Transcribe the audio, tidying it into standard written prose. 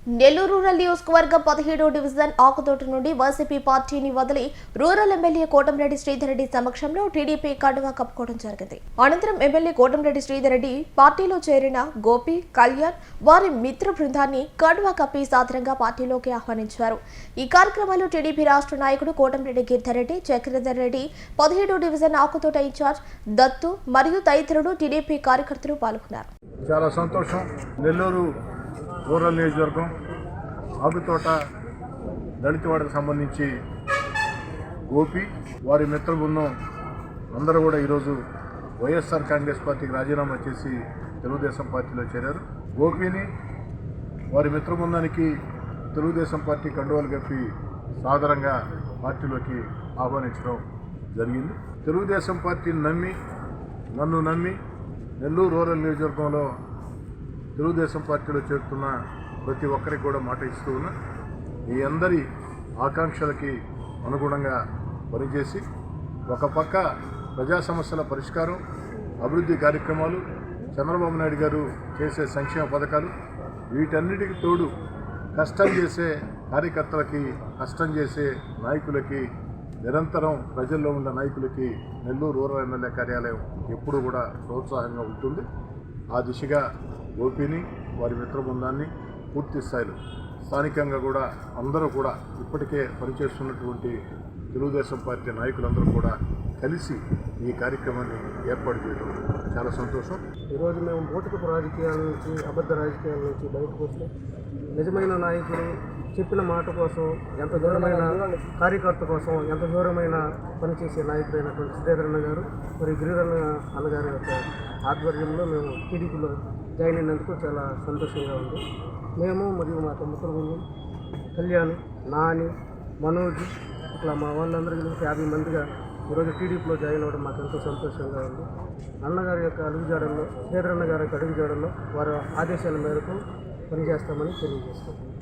Nellore rural నియోజకవర్గం 17వ division Akuthota నుండి YCP పార్టీని వదిలి రూరల్ ఎమ్మెల్యే కోటంరెడ్డి శ్రీధర్ రెడ్డి సమక్షంలో టీడీపీ కండువా కప్పుకోవడం జరిగింది. అనంతరం ఎమ్మెల్యే కోటంరెడ్డి శ్రీధర్ రెడ్డి పార్టీలో చేరిన గోపి, కళ్యాణ్ వారి మిత్ర బృందాన్ని కండువా కప్పి సాదరంగా పార్టీలోకి ఆహ్వానించారు. ఈ కార్యక్రమంలో టీడీపీ రాష్ట్ర నాయకుడు కోటంరెడ్డి గిరిధర్ రెడ్డి, చక్రధర్ రెడ్డి, 17వ డివిజన్ ఆకుతోట ఇన్ఛార్జ్ దత్తు మరియు తదితరులు టీడీపీ కార్యకర్తలు పాల్గొన్నారు. చాలా సంతోషం. నెల్లూరు రూరల్ నియోజకవర్గం ఆకుతోట దళితవాడకు సంబంధించి గోపి వారి మిత్ర బృందం అందరూ కూడా ఈరోజు వైఎస్ఆర్ కాంగ్రెస్ పార్టీకి రాజీనామా చేసి తెలుగుదేశం పార్టీలో చేరారు. గోపిని వారి మిత్ర బృందానికి తెలుగుదేశం పార్టీ కండువాలు కప్పి సాదరంగా పార్టీలోకి ఆహ్వానించడం జరిగింది. తెలుగుదేశం పార్టీని నన్ను నమ్మి నెల్లూరు రూరల్ నియోజకవర్గంలో తెలుగుదేశం పార్టీలో చేరుతున్న ప్రతి ఒక్కరికి కూడా మాట ఇస్తూ ఉన్నా ఈ అందరి ఆకాంక్షలకి అనుగుణంగా పనిచేసి ఒక పక్క ప్రజా సమస్యల పరిష్కారం, అభివృద్ధి కార్యక్రమాలు, చంద్రబాబు నాయుడు గారు చేసే సంక్షేమ పథకాలు, వీటన్నిటికి తోడు కష్టం చేసే కార్యకర్తలకి, కష్టం చేసే నాయకులకి, నిరంతరం ప్రజల్లో ఉన్న నాయకులకి నెల్లూరు రూరల్ ఎమ్మెల్యే కార్యాలయం ఎప్పుడూ కూడా ప్రోత్సాహంగా ఉంటుంది. ఆ దిశగా గోపిని వారి మిత్ర బృందాన్ని పూర్తి స్థాయిలో స్థానికంగా కూడా అందరూ కూడా ఇప్పటికే పనిచేస్తున్నటువంటి తెలుగుదేశం పార్టీ నాయకులందరూ కూడా కలిసి ఈ కార్యక్రమాన్ని ఏర్పాటు చేయడం చాలా సంతోషం. ఈరోజు మేము బూటకపు రాజకీయాల నుంచి, అబద్ధ రాజకీయాల నుంచి బయటకు వస్తే నిజమైన నాయకుడు చెప్పిన మాట కోసం, ఎంత దూరమైన కార్యకర్త కోసం ఎంత దూరమైన పనిచేసే నాయకుడైనటువంటి శ్రీధరన్న గారు మరియు గిరిధరన్న అన్నగారి యొక్క ఆధ్వర్యంలో మేము టీడీపీలో జాయిన్ అయినందుకు చాలా సంతోషంగా ఉంది. మేము మరియు మా మిత్రులు కళ్యాణ్, నాని, మనోజ్ ఇట్లా మా వాళ్ళందరూ కలిసి 50 మందిగా ఈరోజు టీడీపీలో జాయిన్ అవ్వడం మాకు ఎంతో సంతోషంగా ఉంది. అన్నగారి యొక్క అడుగుజాడల్లో, శ్రీధరన్న గారి యొక్క అడుగుజాడల్లో వారి ఆదేశాల మేరకు పనిచేస్తామని తెలియజేస్తాం.